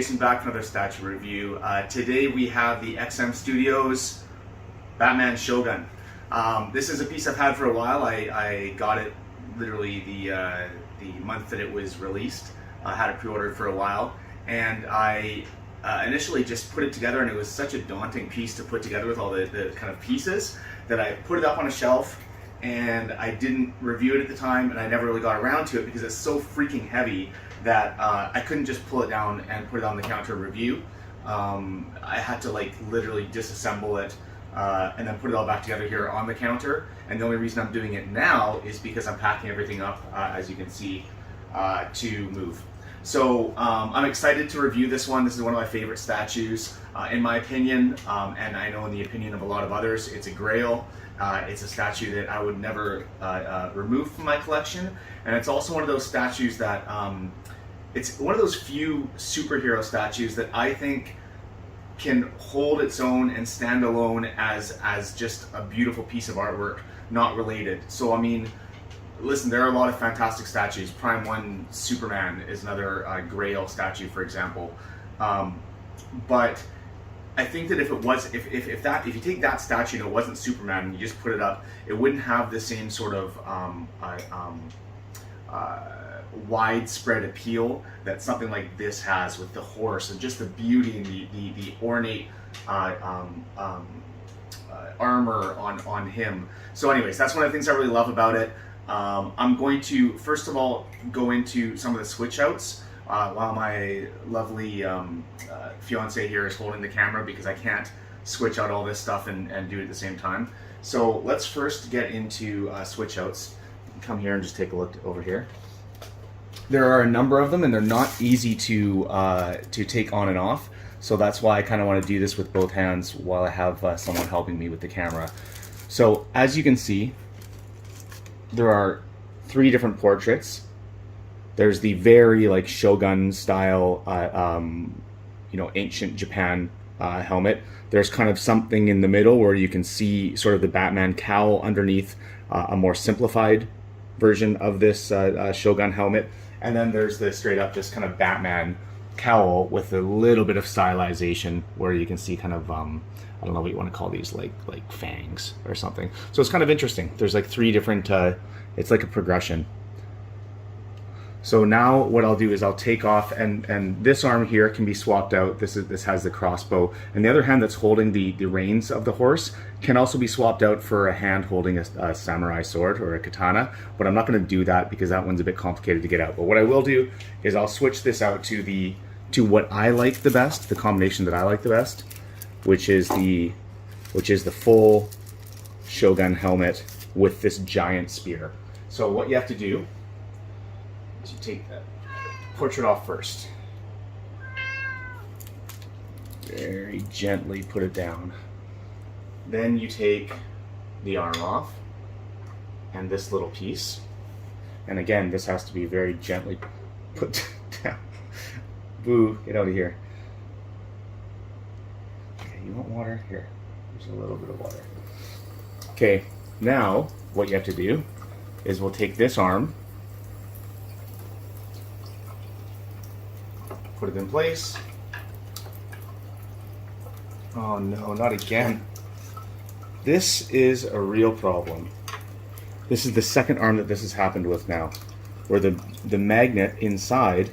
Jason back for another statue review. Today we have the XM Studios Batman Shogun. This is a piece I've had for a while. I got it literally the month that it was released. I had it pre-ordered for a while, and I initially just put it together, and it was such a daunting piece to put together with all the kind of pieces that I put it up on a shelf, and I didn't review it at the time, and I never really got around to it because it's so freaking heavy that I couldn't just pull it down and put it on the counter and review. I had to like literally disassemble it and then put it all back together here on the counter. And the only reason I'm doing it now is because I'm packing everything up, as you can see, to move. So I'm excited to review this one. This is one of my favorite statues, in my opinion, and I know in the opinion of a lot of others, it's a grail. It's a statue that I would never remove from my collection, and it's also one of those statues that it's one of those few superhero statues that I think can hold its own and stand alone as just a beautiful piece of artwork, not related. So I mean, listen, there are a lot of fantastic statues. Prime 1 Superman is another grail statue, for example. But I think that if it was, if you take that statue and it wasn't Superman and you just put it up, it wouldn't have the same sort of widespread appeal that something like this has, with the horse and just the beauty and the ornate armor on him. So anyways, that's one of the things I really love about it. I'm going to first of all go into some of the switch outs while my lovely fiance here is holding the camera, because I can't switch out all this stuff and do it at the same time. So let's first get into switch outs. Come here and just take a look over here. There are a number of them, and they're not easy to take on and off. So that's why I kind of want to do this with both hands while I have someone helping me with the camera. So as you can see, there are 3 different portraits. There's the very like Shogun style, ancient Japan helmet. There's kind of something in the middle where you can see sort of the Batman cowl underneath a more simplified version of this Shogun helmet. And then there's the straight up just kind of Batman cowl with a little bit of stylization where you can see kind of, I don't know what you want to call these, like fangs or something. So it's kind of interesting. There's like 3 different, it's like a progression. So now what I'll do is I'll take off, and this arm here can be swapped out. This has the crossbow, and the other hand that's holding the reins of the horse can also be swapped out for a hand holding a samurai sword or a katana. But I'm not going to do that because that one's a bit complicated to get out. But what I will do is I'll switch this out to what I like the best, the combination that I like the best, which is the full Shogun helmet with this giant spear. So what you have to do, you take that portrait off first. Very gently put it down. Then you take the arm off and this little piece. And again, this has to be very gently put down. Boo, get out of here. Okay, you want water? Here, there's a little bit of water. Okay, now what you have to do is we'll take this arm, put it in place. Oh no, not again. This is a real problem. This is the second arm that this has happened with now, where the magnet inside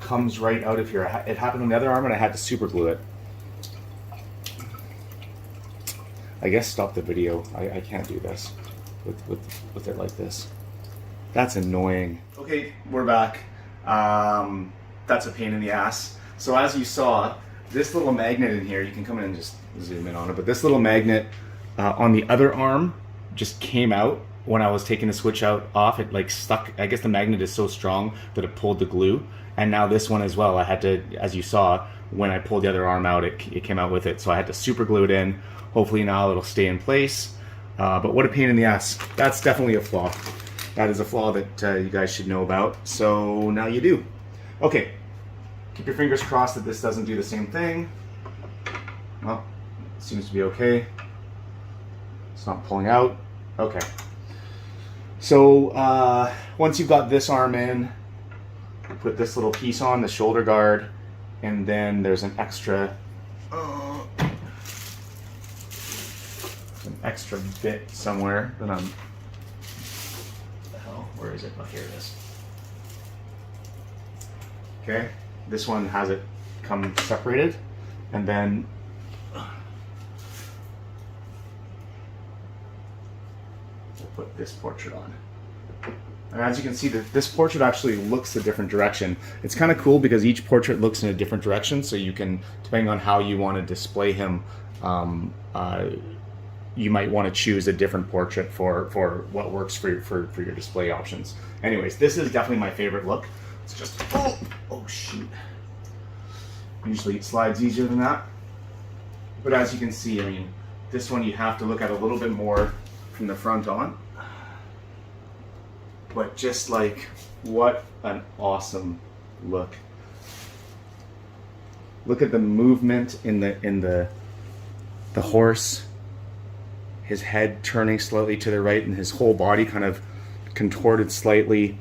comes right out of here. It happened on the other arm and I had to super glue it. I guess stop the video. I can't do this with it like this. That's annoying. Okay, we're back. That's a pain in the ass. So as you saw, this little magnet in here, you can come in and just zoom in on it, but this little magnet on the other arm just came out when I was taking the switch out off. It like stuck. I guess the magnet is so strong that it pulled the glue. And now this one as well, I had to, as you saw, when I pulled the other arm out, it came out with it. So I had to super glue it in. Hopefully now it'll stay in place. But what a pain in the ass. That's definitely a flaw. That is a flaw that you guys should know about. So now you do. Okay. Keep your fingers crossed that this doesn't do the same thing. Well, it seems to be okay. It's not pulling out. Okay. So once you've got this arm in, put this little piece on, the shoulder guard, and then there's an extra bit somewhere that I'm. What the hell? Where is it? Oh, here it is. Okay, this one has it come separated, and then we'll put this portrait on. And as you can see, this portrait actually looks a different direction. It's kind of cool because each portrait looks in a different direction, so you can, depending on how you want to display him, you might want to choose a different portrait for what works for your display options. Anyways, this is definitely my favorite look. It's just, oh shoot. Usually it slides easier than that. But as you can see, I mean, this one you have to look at a little bit more from the front on. But just like, what an awesome look. Look at the movement in the horse. His head turning slightly to the right and his whole body kind of contorted slightly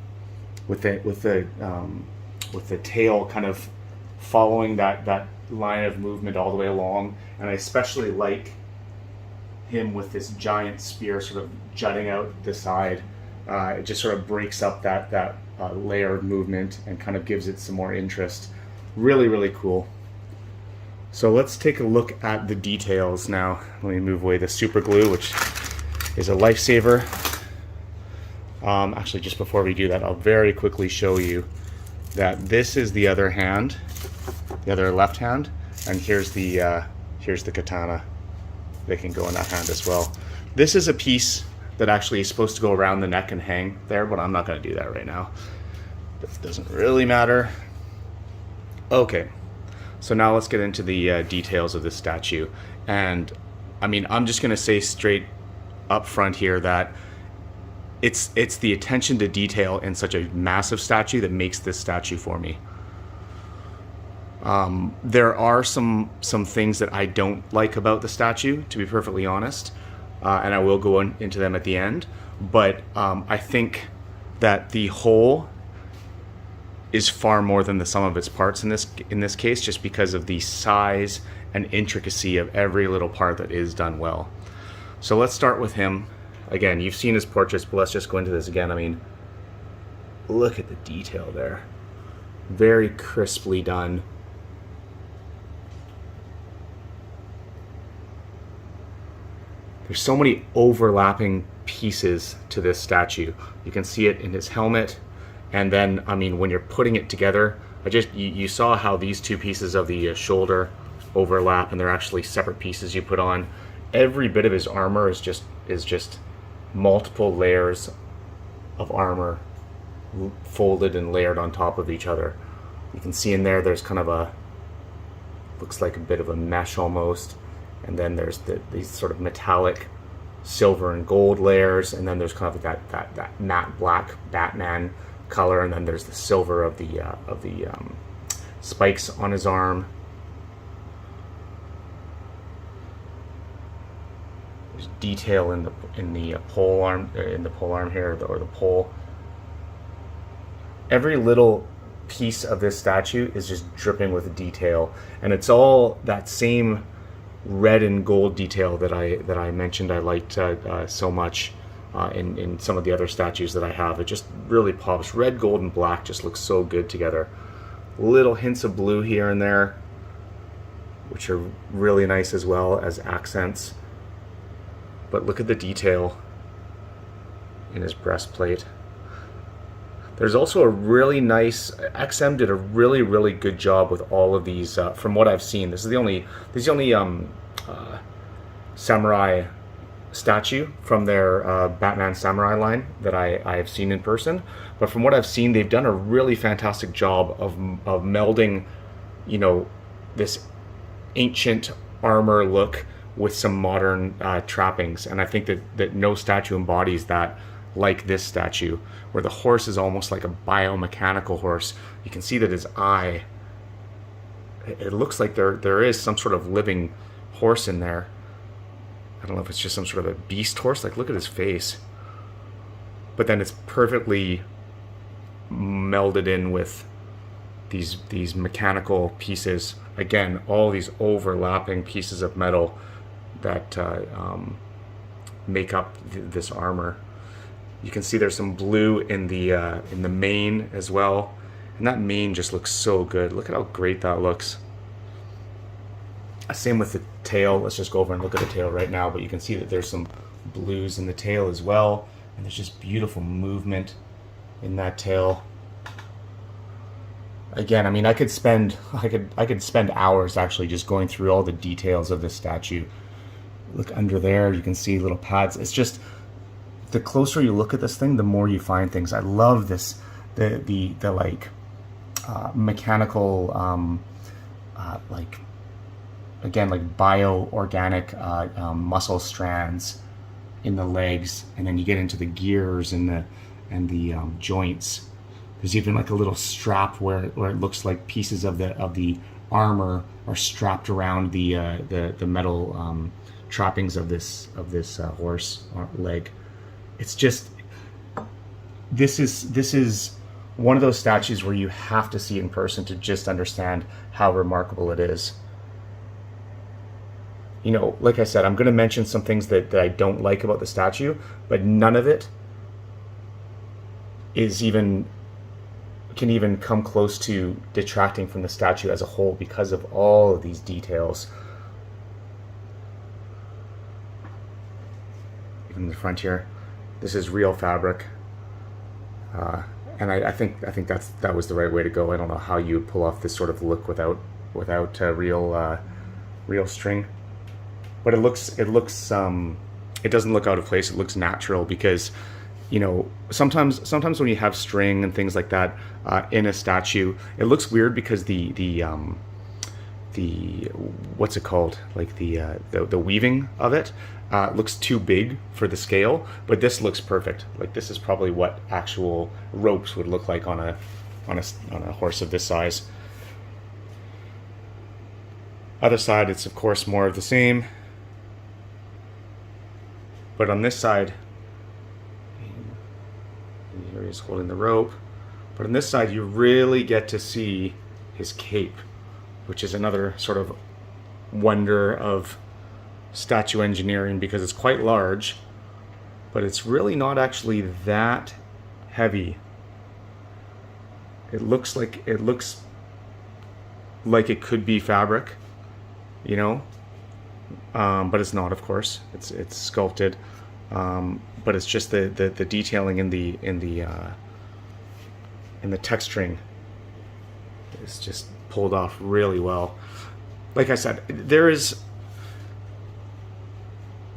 with the tail kind of following that line of movement all the way along. And I especially like him with this giant spear sort of jutting out the side. It just sort of breaks up that layered movement and kind of gives it some more interest. Really, really cool. So let's take a look at the details now. Let me move away the super glue, which is a lifesaver. Actually, just before we do that, I'll very quickly show you that this is the other hand, the other left hand, and here's the katana. They can go in that hand as well. This is a piece that actually is supposed to go around the neck and hang there, but I'm not going to do that right now. This doesn't really matter. Okay, so now let's get into the details of this statue. And I mean, I'm just going to say straight up front here that it's the attention to detail in such a massive statue that makes this statue for me. There are some things that I don't like about the statue, to be perfectly honest. And I will go into them at the end, but I think that the whole is far more than the sum of its parts in this case, just because of the size and intricacy of every little part that is done well. So let's start with him. Again, you've seen his portraits, but let's just go into this again. I mean, look at the detail there. Very crisply done. There's so many overlapping pieces to this statue. You can see it in his helmet, and then, I mean, when you're putting it together, you saw how these two pieces of the shoulder overlap, and they're actually separate pieces you put on. Every bit of his armor is just multiple layers of armor folded and layered on top of each other. You can see in there's kind of looks like a bit of a mesh almost. And then there's these sort of metallic silver and gold layers, and then there's kind of that matte black Batman color, and then there's the silver of the spikes on his arm. There's detail in the pole arm here, or the pole. Every little piece of this statue is just dripping with detail, and it's all that same red and gold detail that I mentioned I liked so much in some of the other statues that I have. It just really pops. Red, gold, and black just looks so good together. Little hints of blue here and there, which are really nice as well as accents. But look at the detail in his breastplate. There's also a really nice, XM did a really, really good job with all of these, from what I've seen. This is the only samurai statue from their Batman Samurai line that I have seen in person. But from what I've seen, they've done a really fantastic job of melding, you know, this ancient armor look with some modern trappings. And I think that no statue embodies that like this statue, where the horse is almost like a biomechanical horse. You can see that his eye, it looks like there is some sort of living horse in there. I don't know if it's just some sort of a beast horse. Like, look at his face. But then it's perfectly melded in with these mechanical pieces. Again, all these overlapping pieces of metal that make up this armor. You can see there's some blue in the mane as well, and that mane just looks so good. Look at how great that looks. Same with the tail. Let's just go over and look at the tail right now, but you can see that there's some blues in the tail as well, and there's just beautiful movement in that tail. Again, I mean, I could spend hours actually just going through all the details of this statue. Look under there, you can see little pads. It's just, the closer you look at this thing, the more you find things. I love this, the like mechanical, like, again, like bio-organic muscle strands in the legs, and then you get into the gears and the joints. There's even like a little strap where it looks like pieces of the armor are strapped around the metal trappings of this horse leg. It's just, this is one of those statues where you have to see it in person to just understand how remarkable it is. You know, like I said, I'm going to mention some things that I don't like about the statue, but none of it can even come close to detracting from the statue as a whole because of all of these details. Even the front here, this is real fabric, and I think that was the right way to go. I don't know how you would pull off this sort of look without real string, but it doesn't look out of place. It looks natural because, you know, sometimes when you have string and things like that in a statue, it looks weird because the what's it called, like the weaving of it looks too big for the scale, but this looks perfect. Like, this is probably what actual ropes would look like on a horse of this size. Other side, it's of course more of the same, but on this side, here he's holding the rope, but on this side you really get to see his cape, which is another sort of wonder of statue engineering, because it's quite large, but it's really not actually that heavy. It looks like it could be fabric, you know, but it's not, of course. It's sculpted, but it's just the detailing in the texturing is just pulled off really well. Like I said, there is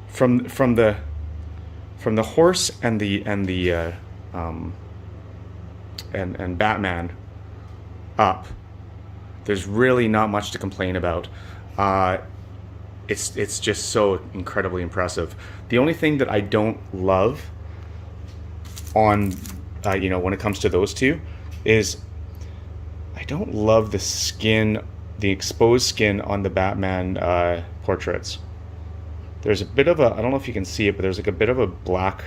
from the horse and Batman up, there's really not much to complain about. It's just so incredibly impressive. The only thing that I don't love on you know, when it comes to those two, is I don't love the skin, the exposed skin on the Batman portraits. There's a bit of a, I don't know if you can see it, but there's like a bit of a black,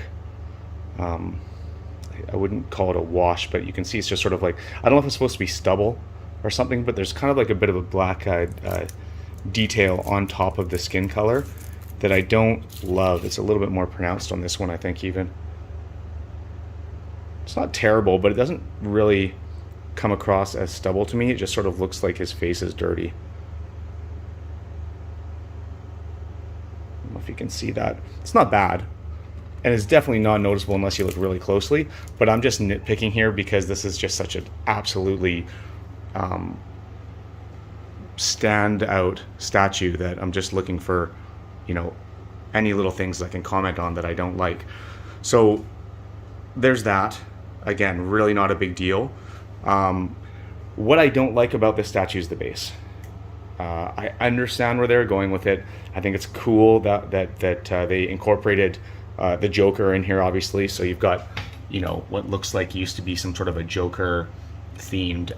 I wouldn't call it a wash, but you can see it's just sort of like, I don't know if it's supposed to be stubble or something, but there's kind of like a bit of a black detail on top of the skin color that I don't love. It's a little bit more pronounced on this one, I think, even. It's not terrible, but it doesn't really come across as stubble to me. It just sort of looks like his face is dirty. I don't know if you can see that. It's not bad, and it's definitely not noticeable unless you look really closely, but I'm just nitpicking here because this is just such an absolutely standout statue that I'm just looking for, you know, any little things I can comment on that I don't like. So there's that. Again, really not a big deal. What I don't like about this statue is the base. I understand where they're going with it. I think it's cool that they incorporated the Joker in here, obviously. So you've got, you know, what looks like used to be some sort of a Joker themed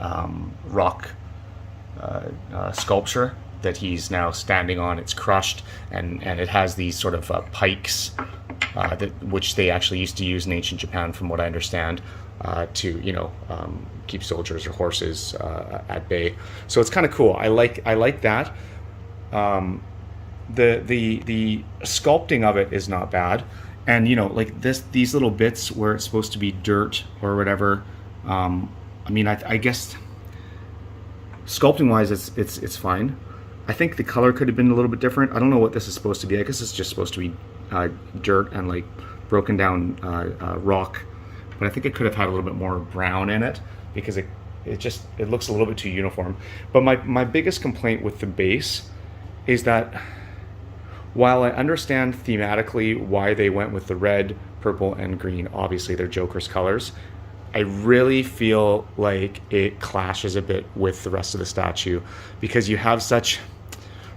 rock sculpture that he's now standing on. It's crushed, and it has these sort of pikes which they actually used to use in ancient Japan, from what I understand. to, you know, keep soldiers or horses at bay. So it's kind of cool. I like that. The sculpting of it is not bad, and you know, like these little bits where it's supposed to be dirt or whatever. I mean, I guess sculpting wise, it's fine. I think the color could have been a little bit different. I don't know what this is supposed to be. I guess it's just supposed to be dirt and like broken down rock, but I think it could have had a little bit more brown in it because it looks a little bit too uniform. But my biggest complaint with the base is that while I understand thematically why they went with the red, purple, and green, obviously they're Joker's colors, I really feel like it clashes a bit with the rest of the statue because you have such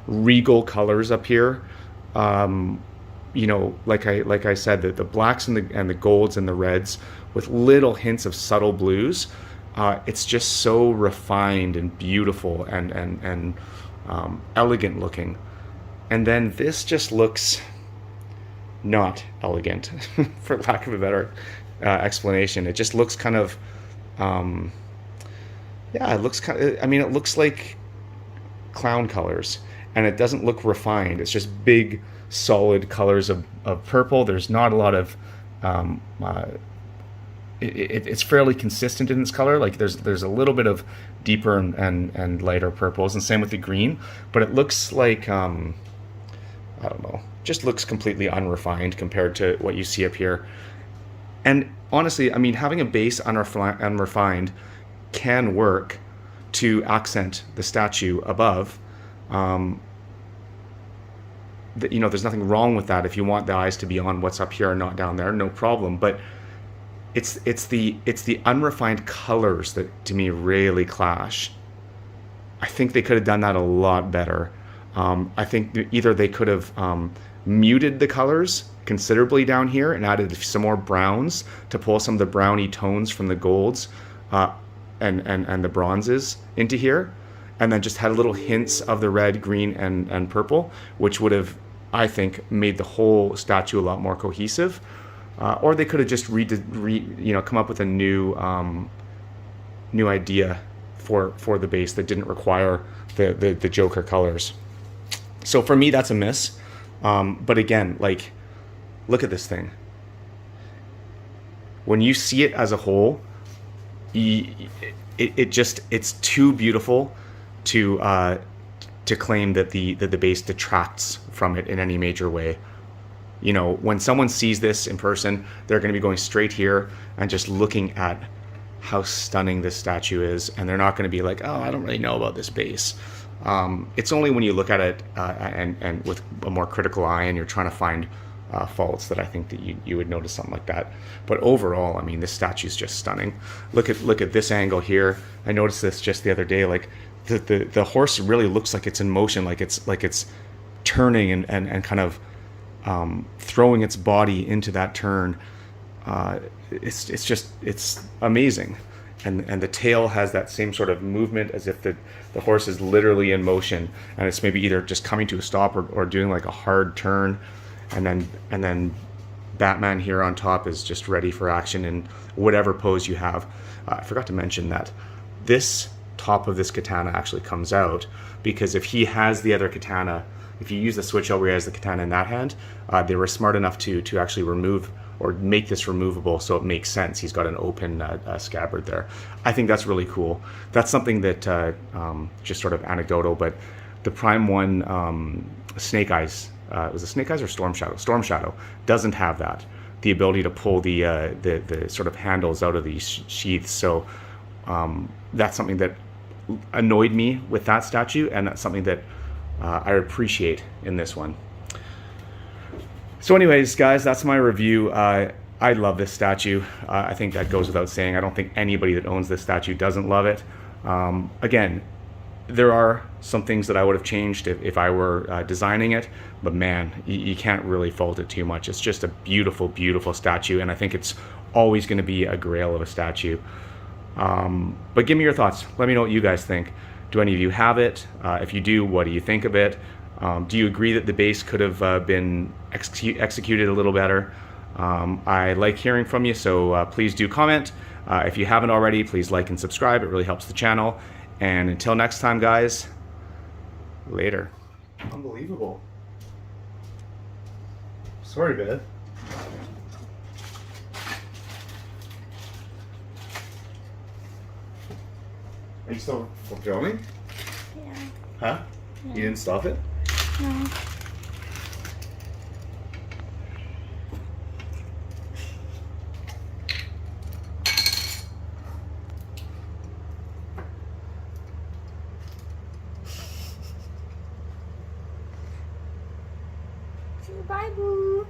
regal colors up here. You know, like I said, the blacks and the golds and the reds with little hints of subtle blues. It's just so refined and beautiful and elegant looking. And then this just looks not elegant, for lack of a better explanation. It just looks kind of, yeah, it looks kind of, I mean, it looks like clown colors, and it doesn't look refined. It's just big, solid colors of purple. There's not a lot of, it's fairly consistent in its color. Like there's a little bit of deeper and lighter purples, and same with the green, but it looks like, I don't know, just looks completely unrefined compared to what you see up here. And honestly, I mean, having a base unrefined can work to accent the statue above. You know, there's nothing wrong with that. If you want the eyes to be on what's up here and not down there, no problem. But it's the unrefined colors that to me really clash. I think they could have done that a lot better. I think either they could have muted the colors considerably down here and added some more browns to pull some of the browny tones from the golds and the bronzes into here, and then just had little hints of the red, green, and purple, which would have, I think, made the whole statue a lot more cohesive. Or they could have just come up with a new idea for the base that didn't require the Joker colors. So for me, that's a miss. But again, like, look at this thing. When you see it as a whole, it's too beautiful to claim that the base detracts from it in any major way. You know, when someone sees this in person, they're going to be going straight here and just looking at how stunning this statue is, and they're not going to be like, oh, I don't really know about this base. It's only when you look at it and with a more critical eye and you're trying to find faults that I think that you would notice something like that. But overall, I mean, this statue is just stunning. Look at this angle here. I noticed this just the other day. Like the horse really looks like it's in motion, like it's turning and kind of throwing its body into that turn. It's amazing. And the tail has that same sort of movement as if the horse is literally in motion, and it's maybe either just coming to a stop or doing like a hard turn, and then Batman here on top is just ready for action in whatever pose you have. I forgot to mention that this top of this katana actually comes out, because if he has the other katana, if you use the switch where he has the katana in that hand, they were smart enough to actually remove or make this removable so it makes sense. He's got an open scabbard there. I think that's really cool. That's something that, just sort of anecdotal, but the Prime 1 Snake Eyes, was it Snake Eyes or Storm Shadow? Storm Shadow doesn't have that. The ability to pull the sort of handles out of these sheaths. So that's something that annoyed me with that statue, and that's something that I appreciate in this one. So anyways, guys, that's my review. I love this statue. I think that goes without saying. I don't think anybody that owns this statue doesn't love it. Again, there are some things that I would have changed if I were designing it, but man, you can't really fault it too much. It's just a beautiful, beautiful statue, and I think it's always going to be a grail of a statue. But give me your thoughts. Let me know what you guys think. Do any of you have it? If you do, what do you think of it? Do you agree that the base could have been executed a little better? I like hearing from you, so please do comment. If you haven't already, please like and subscribe. It really helps the channel. And until next time, guys, later. Unbelievable. Sorry, Beth. Are you still filming? Yeah. Huh? Yeah. You didn't stop it? No. Say bye, boo.